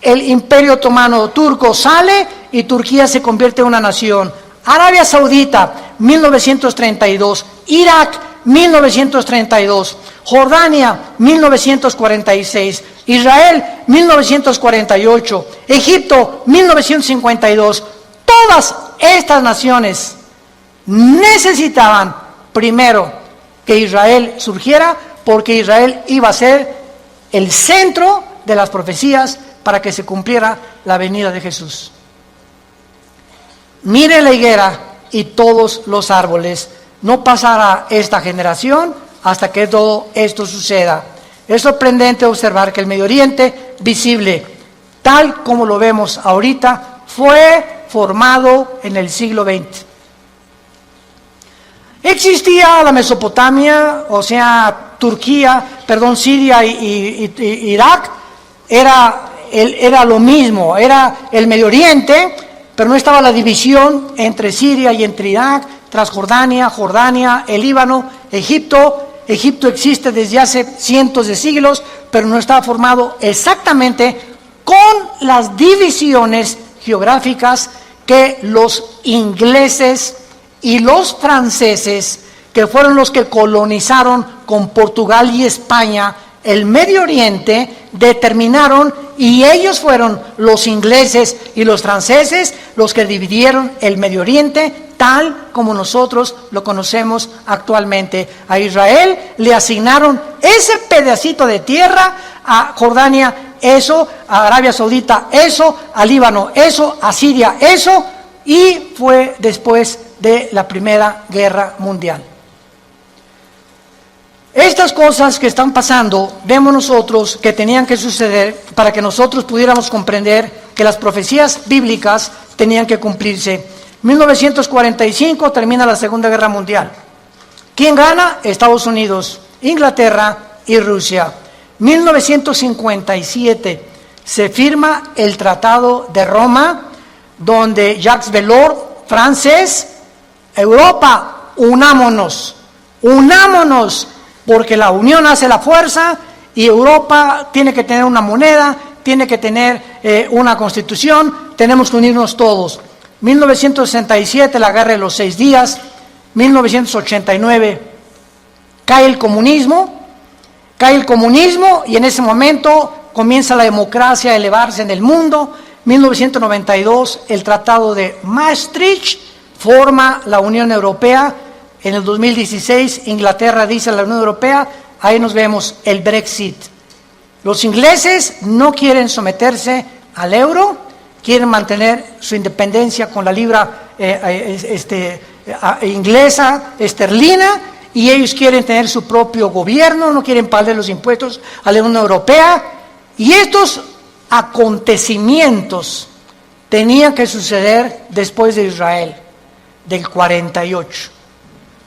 [SPEAKER 1] el Imperio Otomano turco sale y Turquía se convierte en una nación. Arabia Saudita, 1932. Irak, 1932. Jordania, 1946. Israel, 1948. Egipto, 1952. Todas estas naciones necesitaban primero que Israel surgiera, porque Israel iba a ser el centro de las profecías para que se cumpliera la venida de Jesús. Mire la higuera y todos los árboles. No pasará esta generación hasta que todo esto suceda. Es sorprendente observar que el Medio Oriente visible, tal como lo vemos ahorita, fue formado en el siglo XX. Existía la Mesopotamia, o sea, Siria y Irak, era lo mismo, era el Medio Oriente, pero no estaba la división entre Siria y entre Irak, Transjordania, Jordania, el Líbano, Egipto. Egipto existe desde hace cientos de siglos, pero no estaba formado exactamente con las divisiones geográficas que los ingleses y los franceses, que fueron los que colonizaron con Portugal y España el Medio Oriente, determinaron, y ellos fueron los ingleses y los franceses los que dividieron el Medio Oriente tal como nosotros lo conocemos actualmente. A Israel le asignaron ese pedacito de tierra, a Jordania eso, a Arabia Saudita eso, a Líbano eso, a Siria eso, y fue después de la Primera Guerra Mundial. Estas cosas que están pasando, vemos nosotros que tenían que suceder para que nosotros pudiéramos comprender que las profecías bíblicas tenían que cumplirse. 1945 termina la Segunda Guerra Mundial. ¿Quién gana? Estados Unidos, Inglaterra y Rusia. 1957 se firma el Tratado de Roma, donde Jacques Delors, francés, Europa, unámonos, porque la unión hace la fuerza y Europa tiene que tener una moneda, tiene que tener una constitución, tenemos que unirnos todos. 1967, la Guerra de los 6 días. 1989, cae el comunismo y en ese momento comienza la democracia a elevarse en el mundo. 1992, el Tratado de Maastricht forma la Unión Europea. En el 2016, Inglaterra dice a la Unión Europea, ahí nos vemos el Brexit. Los ingleses no quieren someterse al euro, quieren mantener su independencia con la libra inglesa, esterlina, y ellos quieren tener su propio gobierno, no quieren pagar los impuestos a la Unión Europea. Y estos acontecimientos tenían que suceder después de Israel, del 48.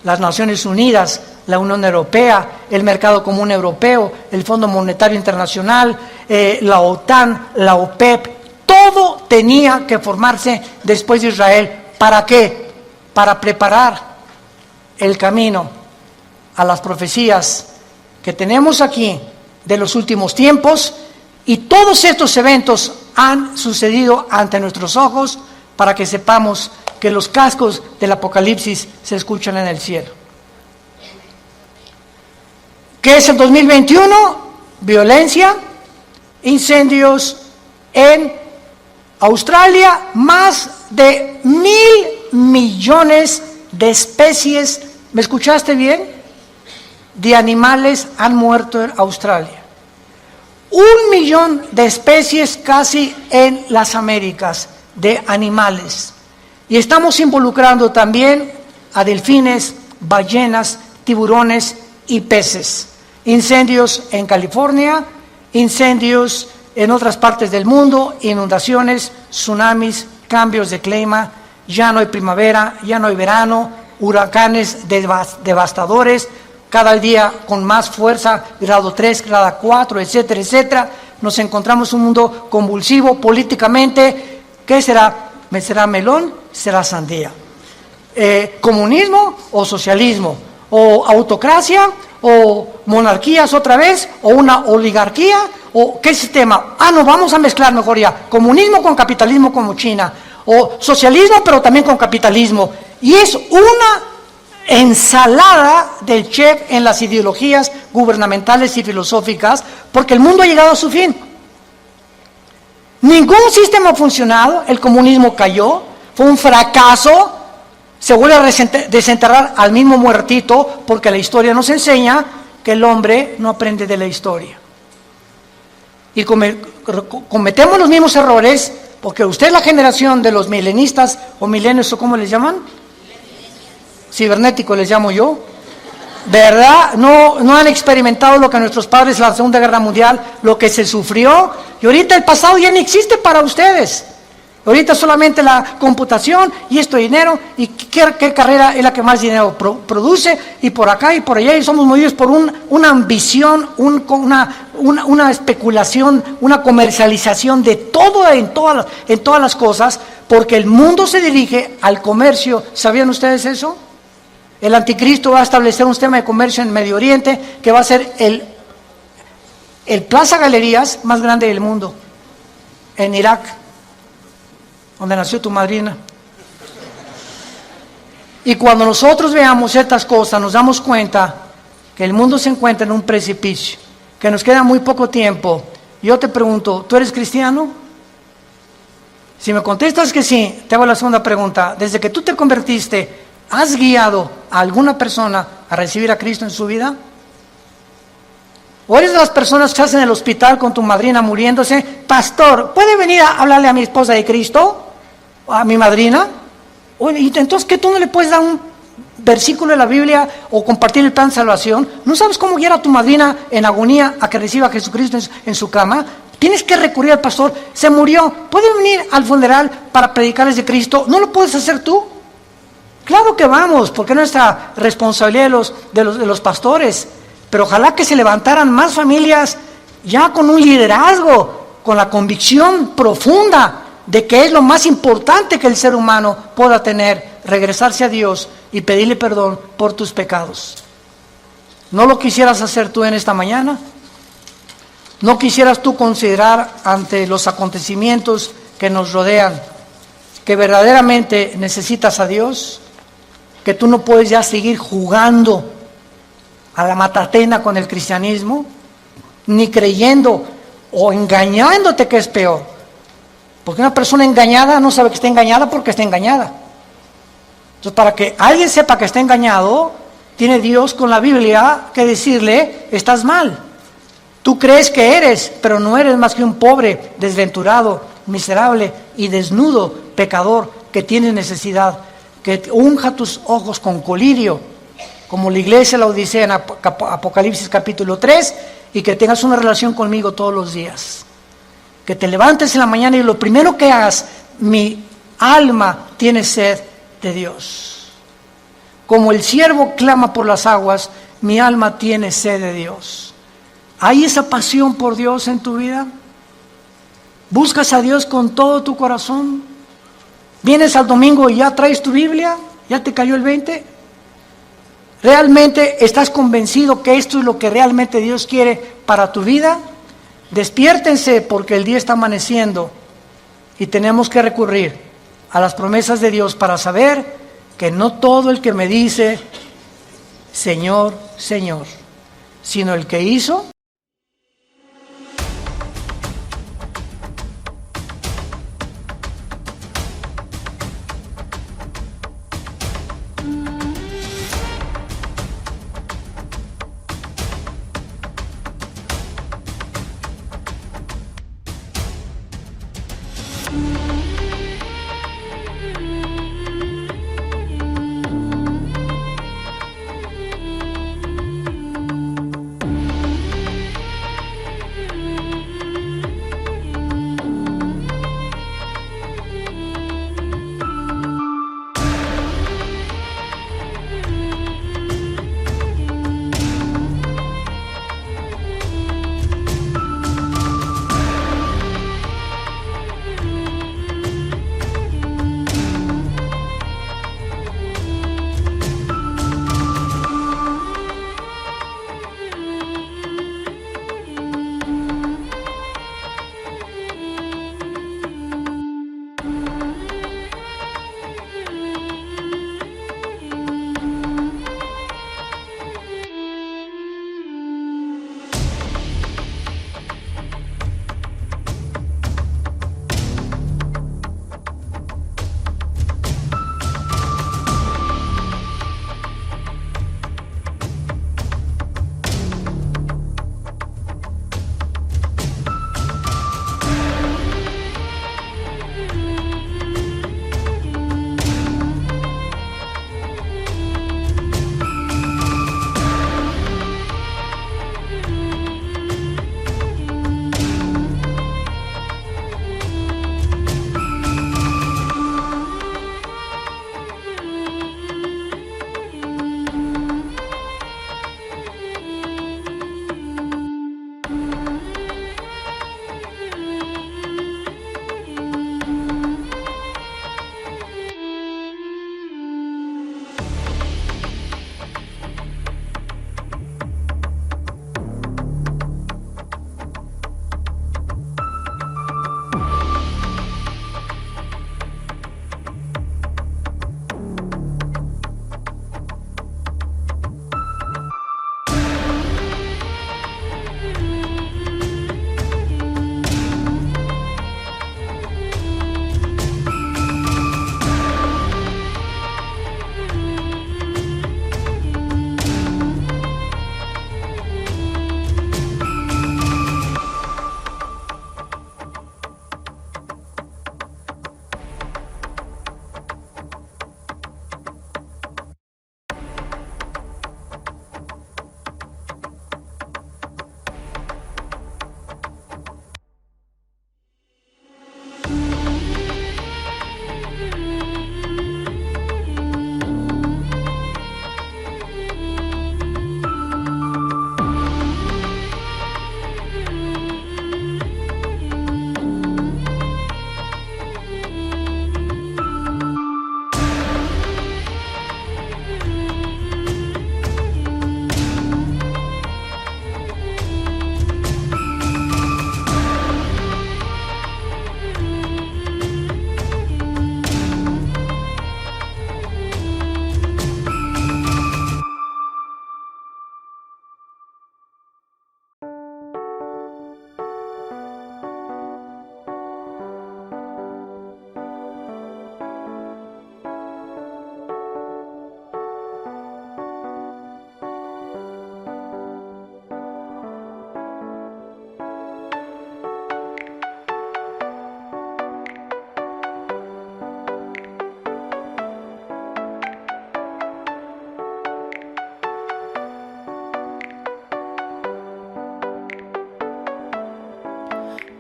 [SPEAKER 1] Las Naciones Unidas, la Unión Europea, el Mercado Común Europeo, el Fondo Monetario Internacional, la OTAN, la OPEP, todo tenía que formarse después de Israel. ¿Para qué? Para preparar el camino a las profecías que tenemos aquí de los últimos tiempos, y todos estos eventos han sucedido ante nuestros ojos para que sepamos que los cascos del Apocalipsis se escuchan en el cielo. ¿Qué es el 2021? Violencia, incendios en Australia, más de 1.000 millones de especies, ¿me escuchaste bien?, de animales han muerto en Australia. 1 millón de especies casi en las Américas de animales. Y estamos involucrando también a delfines, ballenas, tiburones y peces. Incendios en California, incendios en otras partes del mundo, inundaciones, tsunamis, cambios de clima, ya no hay primavera, ya no hay verano, huracanes devastadores, cada día con más fuerza, grado 3, grado 4, etcétera, etcétera. Nos encontramos en un mundo convulsivo políticamente. ¿Qué será? ¿Será melón? ¿Será sandía? ¿Comunismo o socialismo? ¿O autocracia? ¿O monarquías otra vez? ¿O una oligarquía? ¿O qué sistema? No, vamos a mezclar mejor ya. Comunismo con capitalismo como China. O socialismo pero también con capitalismo. Y es una ensalada del chef en las ideologías gubernamentales y filosóficas, porque el mundo ha llegado a su fin. Ningún sistema ha funcionado, el comunismo cayó, fue un fracaso, se vuelve a desenterrar al mismo muertito, porque la historia nos enseña que el hombre no aprende de la historia. Y cometemos los mismos errores, porque usted es la generación de los milenistas, o milenios, o ¿cómo les llaman? Cibernético les llamo yo, ¿verdad? No han experimentado lo que nuestros padres en la Segunda Guerra Mundial, lo que se sufrió, y ahorita el pasado ya no existe para ustedes. Ahorita solamente la computación y esto dinero, y qué carrera es la que más dinero produce, y por acá y por allá, y somos movidos por una ambición, una especulación, una comercialización de todo en todas las cosas, porque el mundo se dirige al comercio. ¿Sabían ustedes eso? El anticristo va a establecer un sistema de comercio en Medio Oriente que va a ser el Plaza Galerías más grande del mundo, en Irak, donde nació tu madrina. Y cuando nosotros veamos ciertas cosas, nos damos cuenta que el mundo se encuentra en un precipicio, que nos queda muy poco tiempo. Yo te pregunto, ¿tú eres cristiano? Si me contestas que sí, te hago la segunda pregunta. Desde que tú te convertiste, ¿has guiado a alguna persona a recibir a Cristo en su vida? ¿O eres de las personas que estás en el hospital con tu madrina muriéndose? Pastor, ¿puede venir a hablarle a mi esposa de Cristo? ¿A mi madrina? Oye, entonces, ¿qué tú no le puedes dar un versículo de la Biblia o compartir el plan de salvación? ¿No sabes cómo guiar a tu madrina en agonía a que reciba a Jesucristo en su cama? Tienes que recurrir al pastor. Se murió. ¿Puede venir al funeral para predicarles de Cristo? ¿No lo puedes hacer tú? Claro que vamos, porque es nuestra responsabilidad de los pastores. Pero ojalá que se levantaran más familias ya con un liderazgo, con la convicción profunda de que es lo más importante que el ser humano pueda tener, regresarse a Dios y pedirle perdón por tus pecados. ¿No lo quisieras hacer tú en esta mañana? ¿No quisieras tú considerar ante los acontecimientos que nos rodean que verdaderamente necesitas a Dios? Que tú no puedes ya seguir jugando a la matatena con el cristianismo, ni creyendo o engañándote, que es peor. Porque una persona engañada no sabe que está engañada porque está engañada. Entonces, para que alguien sepa que está engañado, tiene Dios con la Biblia que decirle: estás mal. Tú crees que eres, pero no eres más que un pobre, desventurado, miserable y desnudo pecador que tiene necesidad. Que unja tus ojos con colirio, como la iglesia la Odisea en Apocalipsis capítulo 3, y que tengas una relación conmigo todos los días. Que te levantes en la mañana y lo primero que hagas: mi alma tiene sed de Dios. Como el siervo clama por las aguas, mi alma tiene sed de Dios. ¿Hay esa pasión por Dios en tu vida? ¿Buscas a Dios con todo tu corazón? ¿Vienes al domingo y ya traes tu Biblia? ¿Ya te cayó el 20? ¿Realmente estás convencido que esto es lo que realmente Dios quiere para tu vida? Despiértense, porque el día está amaneciendo y tenemos que recurrir a las promesas de Dios para saber que no todo el que me dice Señor, Señor, sino el que hizo.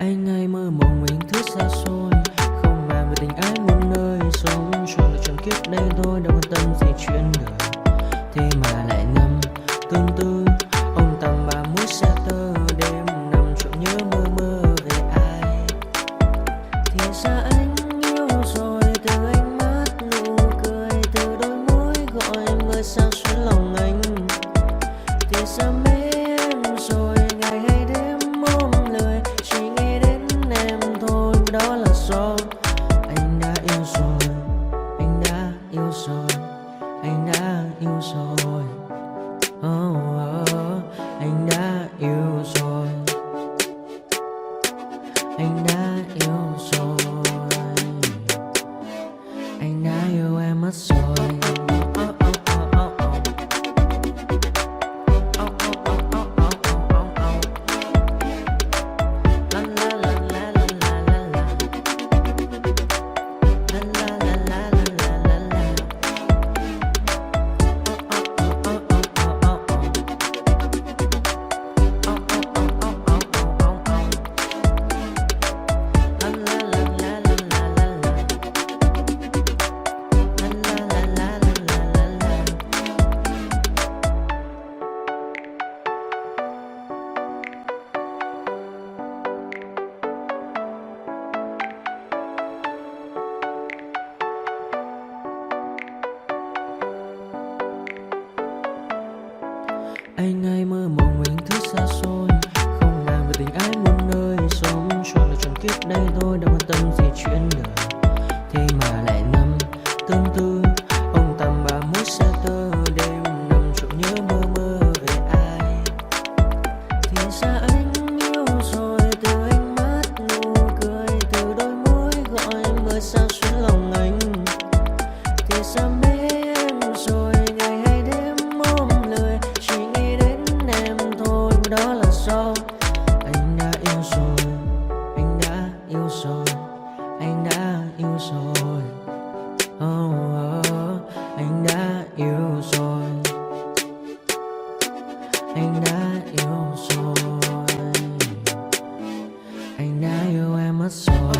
[SPEAKER 2] Anh hay mơ mộng mình thứ xa xôi, không màng về tình ái muôn nơi. Sống trọn là trọn kiếp đây thôi, đâu quan tâm gì chuyện đời. Thế mà lại ngâm tương tư ông tầm ba mũi xa tơ. Đêm nằm trộm nhớ mơ mơ về ai. Thì ra anh yêu rồi, từ ánh mắt nụ cười, từ đôi môi gọi mưa sao xuyến lòng anh. Thì ra mê em rồi, ngày hay đêm ôm lời, chỉ nghe đến em thôi. Đó là do anh đã yêu rồi, anh đã yêu rồi, anh đã yêu rồi. Oh, oh, anh soi. Anh hay mơ mộng mình thứ xa xôi, không màng về tình ái muôn nơi. Sống cho là trọn kiếp đây thôi, đâu quan tâm gì chuyện đời. Thế mà lại nằm tương tư, ông tầm bà mối xe tơ. Đêm nằm trộm nhớ mơ mơ về ai. Thì ra anh yêu rồi, từ ánh mắt nụ cười, từ đôi môi gọi mưa sao xuyến lòng anh. Thì ra mê em rồi, ngày hay đêm ôm lời, chỉ nghĩ đến em thôi. Đó là do anh đã yêu rồi, anh đã yêu rồi, anh đã yêu rồi. Oh, oh, anh đã yêu rồi, anh đã yêu rồi, anh đã yêu em mất rồi.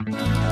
[SPEAKER 3] Thank you.